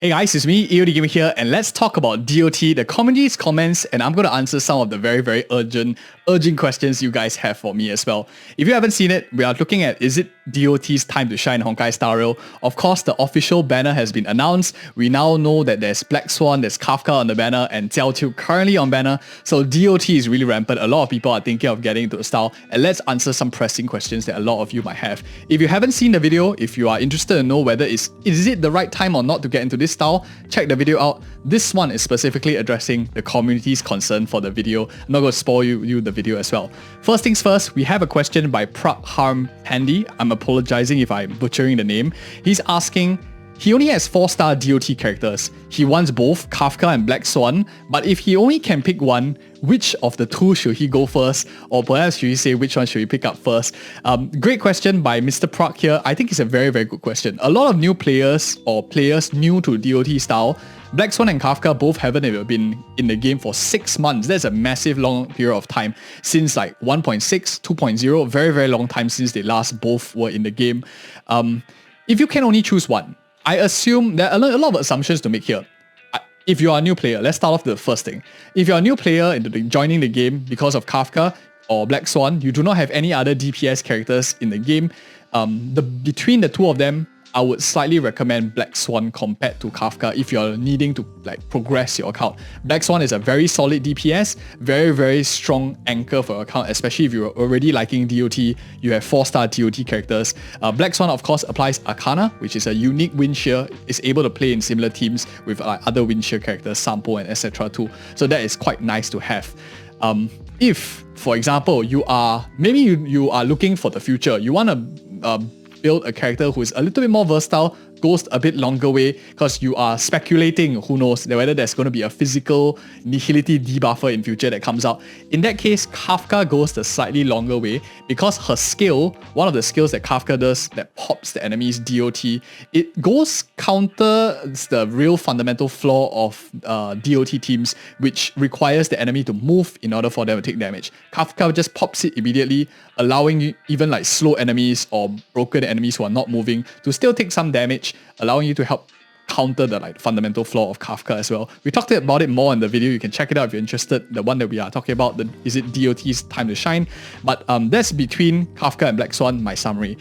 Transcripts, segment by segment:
Hey guys, it's me, EODGamer here, and let's talk about DOT, the community's comments, and I'm going to answer some of the very urgent questions you guys have for me as well. If you haven't seen it, we are looking at, is it DOT's time to shine Honkai Star Rail? Of course, the official banner has been announced. We now know that there's Black Swan, there's Kafka on the banner, and Xiao currently on banner, so DOT is really rampant. A lot of people are thinking of getting into the style, and let's answer some pressing questions that a lot of you might have. If you haven't seen the video, if you are interested to know whether is it the right time or not to get into this style, check the video out. This one is specifically addressing the community's concern for the video. I'm not going to spoil you the video as well. First things first, we have a question by Prak Harm Pandy. I'm apologizing if I'm butchering the name. He's asking, he only has 4-star DOT characters. He wants both Kafka and Black Swan, but if he only can pick one, which of the two should he go first? Or perhaps should he say which one should he pick up first? Great question by Mr. Prak here. I think it's a very good question. A lot of new players or players new to DOT style, Black Swan and Kafka both haven't ever been in the game for 6 months. That's a massive long period of time since like 1.6, 2.0, very long time since they last both were in the game. If you can only choose one, I assume there are a lot of assumptions to make here. If you are a new player, let's start off with the first thing. If you're a new player into joining the game because of Kafka or Black Swan, you do not have any other DPS characters in the game. Between the two of them, I would slightly recommend Black Swan compared to Kafka if you're needing to progress your account. Black Swan is a very solid DPS, very strong anchor for your account, especially if you're already liking DOT, you have 4-star DOT characters. Black Swan of course applies Arcana, which is a unique wind shear, is able to play in similar teams with other wind shear characters, Sampo and etc. too. So that is quite nice to have. If, for example, you are looking for the future, you want to build a character who is a little bit more versatile, goes a bit longer way, because you are speculating, who knows, whether there's going to be a physical nihility debuffer in future that comes out. In that case, Kafka goes the slightly longer way, because her skill, one of the skills that Kafka does that pops the enemy's DOT, it goes counter the real fundamental flaw of DOT teams, which requires the enemy to move in order for them to take damage. Kafka just pops it immediately, allowing even slow enemies or broken enemies who are not moving to still take some damage, allowing you to help counter the fundamental flaw of Kafka as well. We talked about it more in the video. You can check it out if you're interested. The one that we are talking about, is it DOT's time to shine? But that's between Kafka and Black Swan, my summary.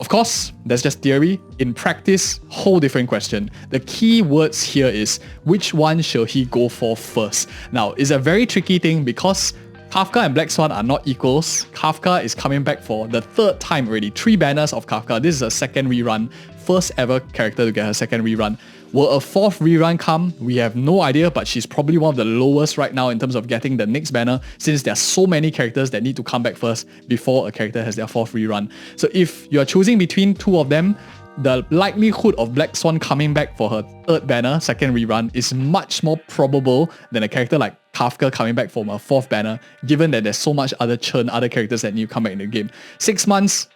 Of course, that's just theory. In practice, whole different question. The key words here is, which one should he go for first? Now, it's a very tricky thing because Kafka and Black Swan are not equals. Kafka is coming back for the 3rd time already. 3 banners of Kafka. This is a second rerun. First ever character to get her second rerun. Will a 4th rerun come? We have no idea, but she's probably one of the lowest right now in terms of getting the next banner, since there are so many characters that need to come back first before a character has their 4th rerun. So if you're choosing between two of them, the likelihood of Black Swan coming back for her 3rd banner, second rerun, is much more probable than a character like Kafka coming back from a 4th banner, given that there's so much other churn, other characters that need to come back in the game. 6 months,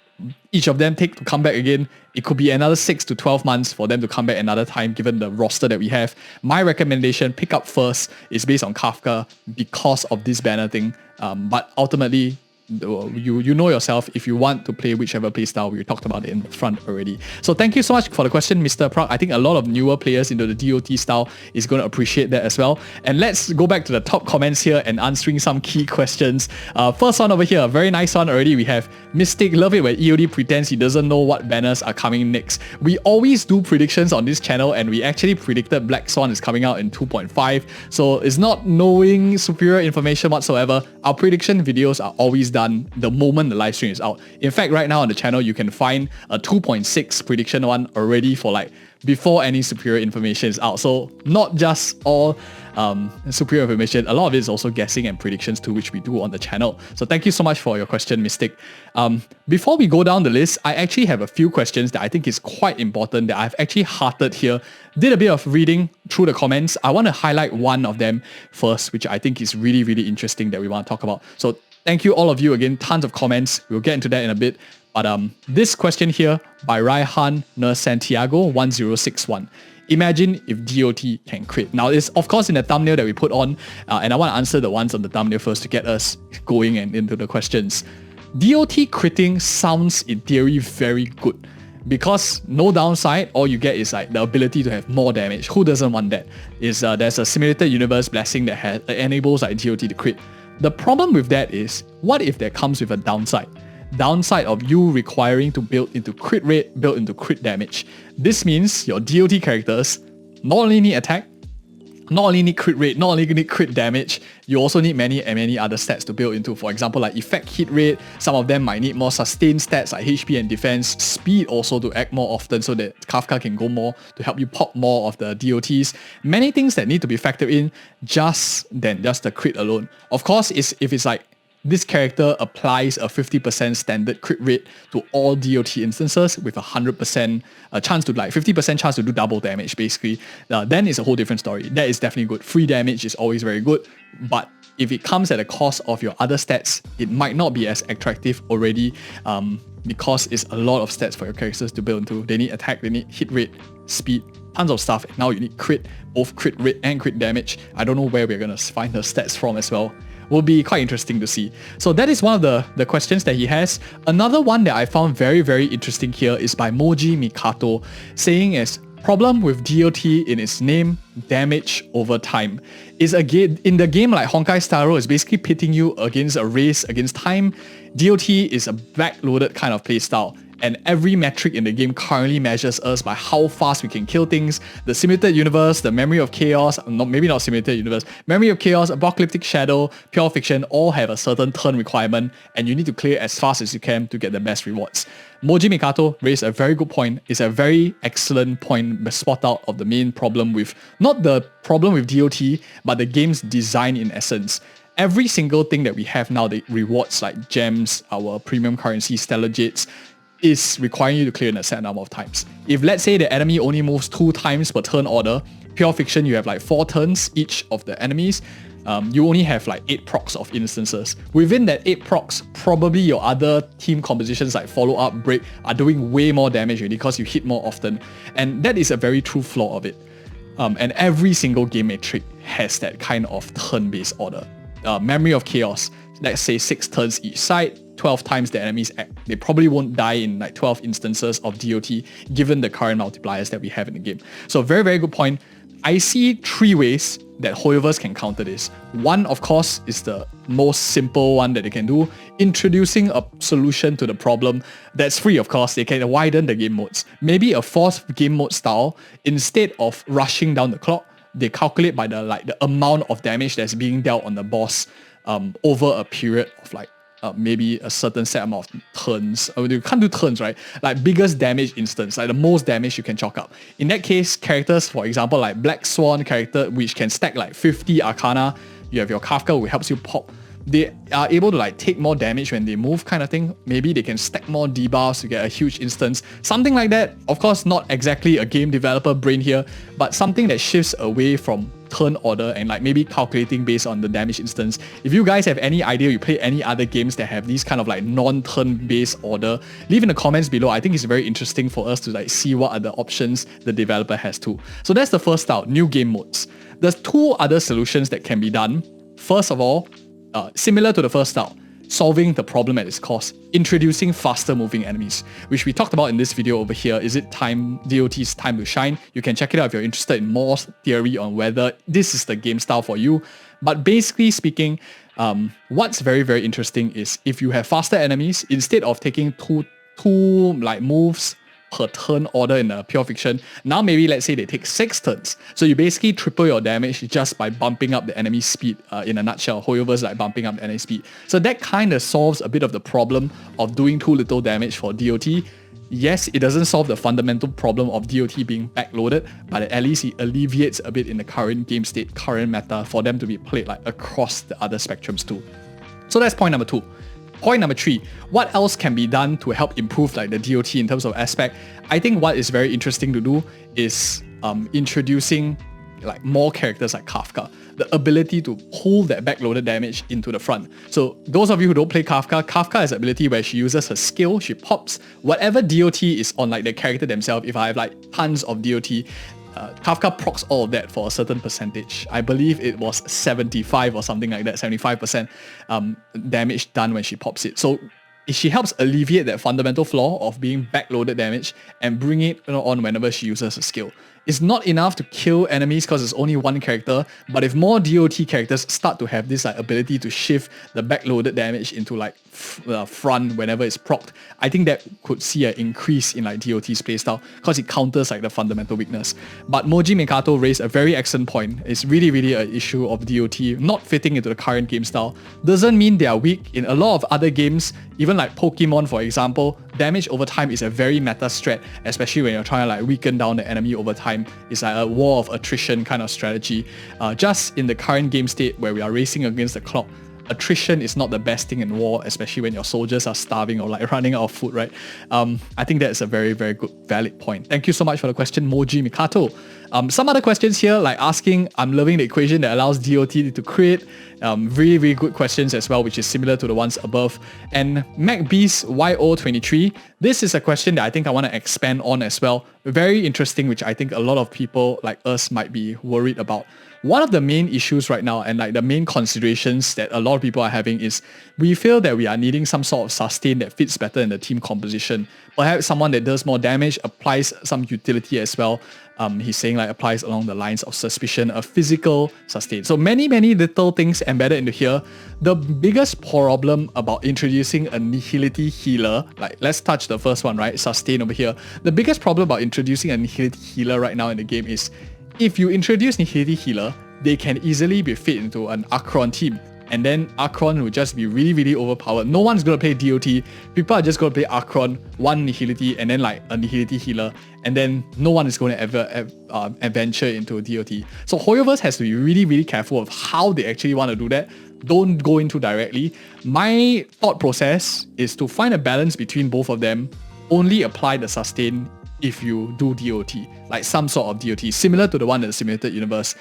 each of them take to come back again. It could be another 6 to 12 months for them to come back another time, given the roster that we have. My recommendation, pick up first, is based on Kafka because of this banner thing. But ultimately, you know yourself if you want to play whichever playstyle. We talked about it in the front already. So thank you so much for the question, Mr. Prak. I think a lot of newer players into the DOT style is going to appreciate that as well. And let's go back to the top comments here and answering some key questions. First one over here, very nice one already. We have Mystic. Love it when EOD pretends he doesn't know what banners are coming next. We always do predictions on this channel, and we actually predicted Black Swan is coming out in 2.5. So it's not knowing superior information whatsoever. Our prediction videos are always done the moment the live stream is out. In fact, right now on the channel, you can find a 2.6 prediction one already for before any superior information is out. So not just all superior information, a lot of it is also guessing and predictions too, which we do on the channel. So thank you so much for your question, Mystic. Before we go down the list, I actually have a few questions that I think is quite important that I've actually hearted here. Did a bit of reading through the comments. I want to highlight one of them first, which I think is really interesting that we want to talk about. So thank you all of you again, tons of comments. We'll get into that in a bit. But this question here by Raihan Santiago 1061. Imagine if DOT can crit. Now, it's of course in the thumbnail that we put on, and I want to answer the ones on the thumbnail first to get us going and into the questions. DOT critting sounds in theory very good. because no downside, all you get is like the ability to have more damage. Who doesn't want that? There's a simulated universe blessing that enables like DOT to crit. The problem with that is, what if that comes with a downside? Downside of you requiring to build into crit rate, build into crit damage. This means your DOT characters not only need attack, not only need crit rate, not only need crit damage, you also need many other stats to build into. For example, like effect hit rate, some of them might need more sustained stats like HP and defense, speed also to act more often so that Kafka can go more to help you pop more of the DOTs. Many things that need to be factored in just the crit alone. Of course, if it's like this character applies a 50% standard crit rate to all DOT instances with 100% chance to 50% chance to do double damage basically, then it's a whole different story. That is definitely good. Free damage is always very good, but if it comes at the cost of your other stats, it might not be as attractive already, because it's a lot of stats for your characters to build into. They need attack, they need hit rate, speed, tons of stuff. And now you need crit, both crit rate and crit damage. I don't know where we're going to find the stats from as well. Will be quite interesting to see. So that is one of the questions that he has. Another one that I found very, very interesting here is by Moji Mikato, saying as problem with DOT in its name, damage over time. Is again in the game like Honkai Star Rail is basically pitting you against a race against time. DOT is a backloaded kind of playstyle, and every metric in the game currently measures us by how fast we can kill things. The simulated universe, the memory of chaos, maybe not simulated universe, memory of chaos, apocalyptic shadow, pure fiction all have a certain turn requirement, and you need to clear as fast as you can to get the best rewards. Moji Mikato raised a very good point. It's a very excellent point, spot out of the main problem with, not the problem with DOT, but the game's design in essence. Every single thing that we have now, the rewards like gems, our premium currency, stellar jades, is requiring you to clear in a set number of times. If let's say the enemy only moves 2 times per turn order, pure fiction you have like 4 turns each of the enemies, you only have like 8 procs of instances. Within that 8 procs, probably your other team compositions like follow up, break are doing way more damage already because you hit more often, and that is a very true flaw of it. And every single game metric has that kind of turn-based order. Memory of chaos, let's say 6 turns each side, 12 times the enemies act. They probably won't die in like 12 instances of DOT given the current multipliers that we have in the game. So very, very good point. I see 3 ways that Hoyoverse can counter this. One, of course, is the most simple one that they can do, introducing a solution to the problem that's free, of course. They can widen the game modes. Maybe a forced game mode style, instead of rushing down the clock, they calculate by the amount of damage that's being dealt on the boss over a period of maybe a certain set amount of turns. You can't do turns, right? Like biggest damage instance, like the most damage you can chalk up. In that case, characters, for example, like Black Swan character, which can stack like 50 Arcana, you have your Kafka, which helps you pop. They are able to like take more damage when they move kind of thing. Maybe they can stack more debuffs to get a huge instance. Something like that. Of course, not exactly a game developer brain here, but something that shifts away from turn order and like maybe calculating based on the damage instance. If you guys have any idea, you play any other games that have these kind of like non-turn based order, leave in the comments below. I think it's very interesting for us to like see what other options the developer has too. So that's the first style, new game modes. There's 2 other solutions that can be done. First of all, similar to the first style, solving the problem at its cause, introducing faster moving enemies, which we talked about in this video over here. Is it time, DOT's time to shine? You can check it out if you're interested in more theory on whether this is the game style for you. But basically speaking, what's very, very interesting is if you have faster enemies, instead of taking two like moves per turn order in the pure fiction, now maybe let's say they take 6 turns. So you basically triple your damage just by bumping up the enemy speed. In a nutshell, Hoyoverse like bumping up the enemy speed. So that kind of solves a bit of the problem of doing too little damage for DOT. Yes, it doesn't solve the fundamental problem of DOT being backloaded, but at least it alleviates a bit in the current game state, current meta, for them to be played like across the other spectrums too. So that's point number 2. Point number 3, what else can be done to help improve like the DOT in terms of aspect? I think what is very interesting to do is introducing like more characters like Kafka, the ability to pull that backloaded damage into the front. So those of you who don't play Kafka, Kafka has the ability where she uses her skill, she pops whatever DOT is on like the character themselves. If I have like tons of DOT, Kafka procs all of that for a certain percentage. I believe it was 75 or something like that, 75% damage done when she pops it. So she helps alleviate that fundamental flaw of being backloaded damage and bring it on whenever she uses a skill. It's not enough to kill enemies because it's only one character, but if more DOT characters start to have this like ability to shift the backloaded damage into like front whenever it's procced, I think that could see an increase in like DOT's playstyle because it counters like the fundamental weakness. But Moji Mekato raised a very excellent point. It's really an issue of DOT not fitting into the current game style. Doesn't mean they are weak. In a lot of other games, even like Pokemon for example, damage over time is a very meta strat, especially when you're trying to like weaken down the enemy over time. It's like a war of attrition kind of strategy. Just in the current game state where we are racing against the clock, attrition is not the best thing in war, especially when your soldiers are starving or like running out of food, right? I think that's a very good, valid point. Thank you so much for the question, Moji Mikato. Some other questions here, like asking, I'm loving the equation that allows DOT to create. Really good questions as well, which is similar to the ones above. And MacBeast YO23, this is a question that I think I want to expand on as well. Very interesting, which I think a lot of people like us might be worried about. One of the main issues right now and like the main considerations that a lot of people are having is we feel that we are needing some sort of sustain that fits better in the team composition. Perhaps someone that does more damage, applies some utility as well. He's saying like applies along the lines of suspicion, a physical sustain. So many little things embedded into here. The biggest problem about introducing a nihility healer, like let's touch the first one, right? Sustain over here. The biggest problem about introducing a nihility healer right now in the game is if you introduce Nihility Healer, they can easily be fit into an Akirion team. And then Akirion will just be really overpowered. No one's going to play DOT. People are just going to play Akirion, one Nihility, and then like a Nihility Healer. And then no one is going to ever adventure into DOT. So Hoyoverse has to be really careful of how they actually want to do that. Don't go into directly. My thought process is to find a balance between both of them. Only apply the sustain if you do DOT, like some sort of DOT, similar to the one in the simulated universe.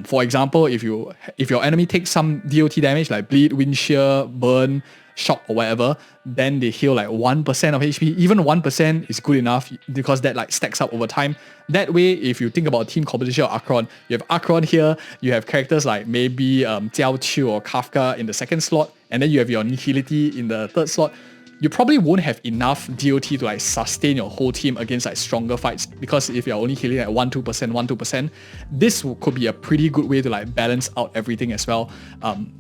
For example, if your enemy takes some DOT damage like bleed, wind shear, burn, shock or whatever, then they heal like 1% of HP. Even 1% is good enough because that like stacks up over time. That way, if you think about team composition of Akirion, you have Akirion here, you have characters like maybe Jiao Chu or Kafka in the second slot, and then you have your Nihility in the third slot. You probably won't have enough DOT to like sustain your whole team against like stronger fights, because if you're only healing at 1-2%, this could be a pretty good way to like balance out everything as well,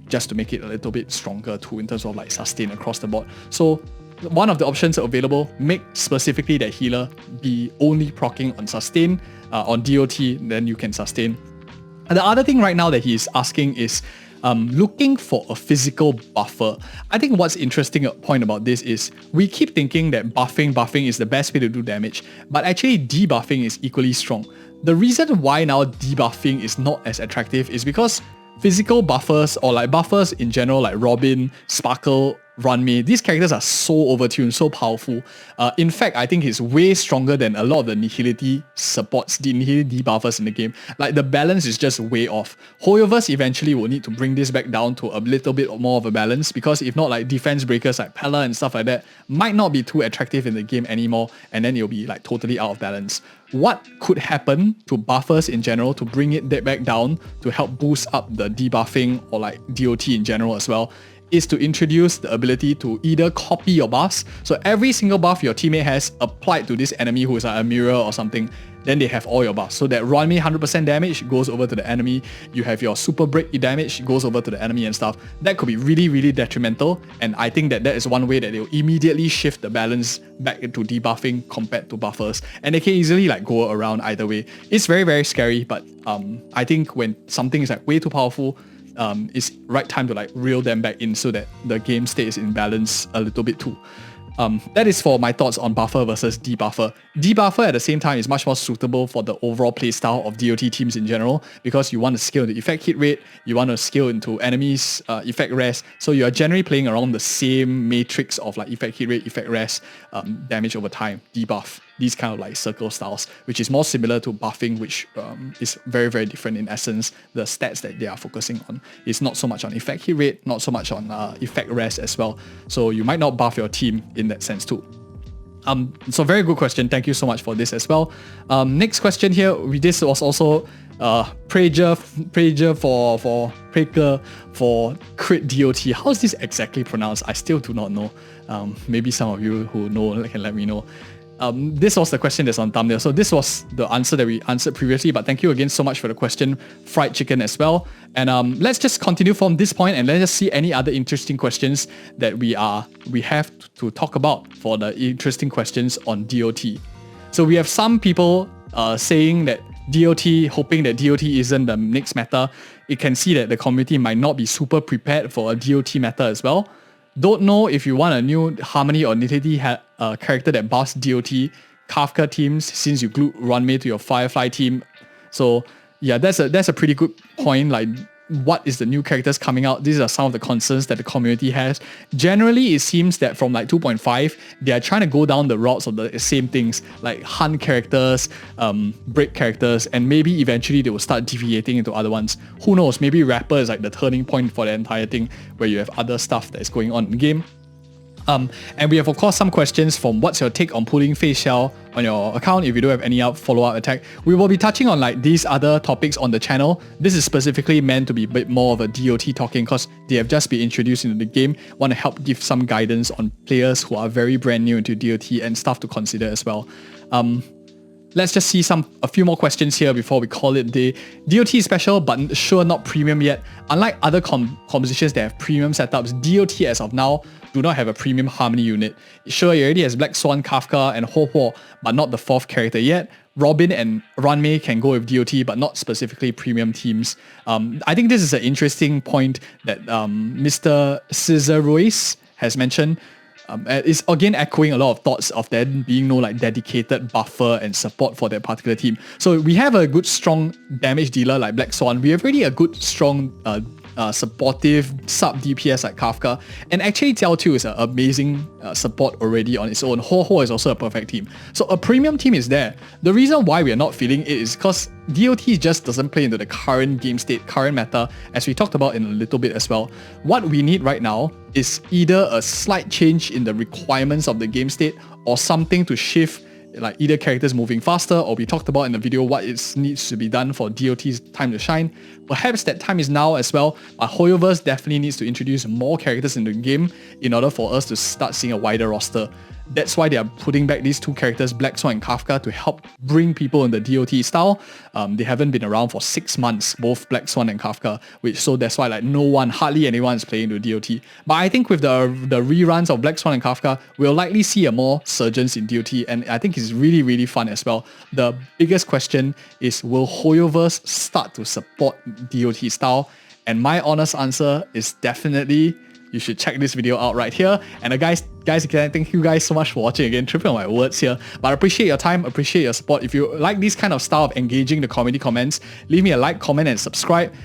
just to make it a little bit stronger too in terms of like sustain across the board. So one of the options available, make specifically that healer be only proccing on sustain, on DOT, then you can sustain. And the other thing right now that he's asking is looking for a physical buffer. I think what's interesting point about this is we keep thinking that buffing is the best way to do damage, but actually debuffing is equally strong. The reason why now debuffing is not as attractive is because physical buffers or like buffers in general like Robin, Sparkle, Runme, these characters are so overtuned, so powerful. In fact, I think he's way stronger than a lot of the Nihility supports, the Nihility debuffers in the game. Like the balance is just way off. Hoyoverse eventually will need to bring this back down to a little bit more of a balance, because if not, like defense breakers like Pella and stuff like that might not be too attractive in the game anymore, and then it'll be like totally out of balance. What could happen to buffers in general to bring it back down to help boost up the debuffing or like DOT in general as well is to introduce the ability to either copy your buffs. So every single buff your teammate has applied to this enemy who is like a mirror or something, then they have all your buffs. So that run me 100% damage goes over to the enemy. You have your super break damage goes over to the enemy and stuff. That could be really detrimental. And I think that is one way that they'll immediately shift the balance back into debuffing compared to buffers. And they can easily like go around either way. It's very scary, but I think when something is like way too powerful, it's right time to like reel them back in so that the game stays in balance a little bit too. That is for my thoughts on buffer versus debuffer. Debuffer at the same time is much more suitable for the overall playstyle of DOT teams in general, because you want to scale the effect hit rate, you want to scale into enemies effect rest, so you are generally playing around the same matrix of like effect hit rate, effect rest, damage over time, debuff, these kind of like circle styles, which is more similar to buffing, which is very different in essence. The stats that they are focusing on is not so much on effect hit rate, not so much on effect rest as well. So you might not buff your team in that sense too. So very good question. Thank you so much for this as well. Next question here. This was also Prager for crit DOT. How is this exactly pronounced? I still do not know. Maybe some of you who know can let me know. This was the question that's on thumbnail. So this was the answer that we answered previously, but thank you again so much for the question, fried chicken as well. And let's just continue from this point and let's just see any other interesting questions that we have to talk about for the interesting questions on DOT. So we have some people saying that DOT, hoping that DOT isn't the next meta. It can see that the community might not be super prepared for a DOT meta as well. Don't know if you want a new Harmony or Nitty character that buffs DOT, Kafka teams, since you glued Runway to your Firefly team. So yeah, that's a pretty good point. Like, what is the new characters coming out? These are some of the concerns that the community has. Generally, it seems that from like 2.5, they are trying to go down the routes of the same things, like hunt characters, break characters, and maybe eventually they will start deviating into other ones. Who knows? Maybe Rapper is like the turning point for the entire thing, where you have other stuff that is going on in the game. And we have, of course, some questions from what's your take on pulling face shell on your account if you don't have any follow-up attack. We will be touching on like these other topics on the channel. This is specifically meant to be a bit more of a DOT talking because they have just been introduced into the game. Want to help give some guidance on players who are very brand new into DOT and stuff to consider as well. Let's just see a few more questions here before we call it day. DOT is special, but sure not premium yet. Unlike other compositions that have premium setups, DOT as of now do not have a premium Harmony unit. Sure, it already has Black Swan, Kafka, and Ho Ho, but not the fourth character yet. Robin and Runmei can go with DOT, but not specifically premium teams. I think this is an interesting point that Mr. Cizarois has mentioned. It's again echoing a lot of thoughts of there being no like dedicated buffer and support for that particular team. So we have a good strong damage dealer like Black Swan. We have already a good strong supportive sub DPS like Kafka, and actually Tiao 2 is an amazing support already on its own. Ho Ho is also a perfect team. So a premium team is there. The reason why we are not feeling it is because DOT just doesn't play into the current game state, current meta, as we talked about in a little bit as well. What we need right now is either a slight change in the requirements of the game state or something to shift, like either characters moving faster, or we talked about in the video what needs to be done for DOT's time to shine. Perhaps that time is now as well, but Hoyoverse definitely needs to introduce more characters in the game in order for us to start seeing a wider roster. That's why they are putting back these two characters, Black Swan and Kafka, to help bring people in the DOT style. They haven't been around for 6 months, both Black Swan and Kafka, so that's why like hardly anyone is playing the DOT. But I think with the reruns of Black Swan and Kafka, we'll likely see a more surgence in DOT, and I think it's really, really fun as well. The biggest question is, will Hoyoverse start to support DOT style? And my honest answer is definitely you should check this video out right here. And guys, again, thank you guys so much for watching again. Tripping on my words here, but I appreciate your time, appreciate your support. If you like this kind of style of engaging the community comments, leave me a like, comment, and subscribe.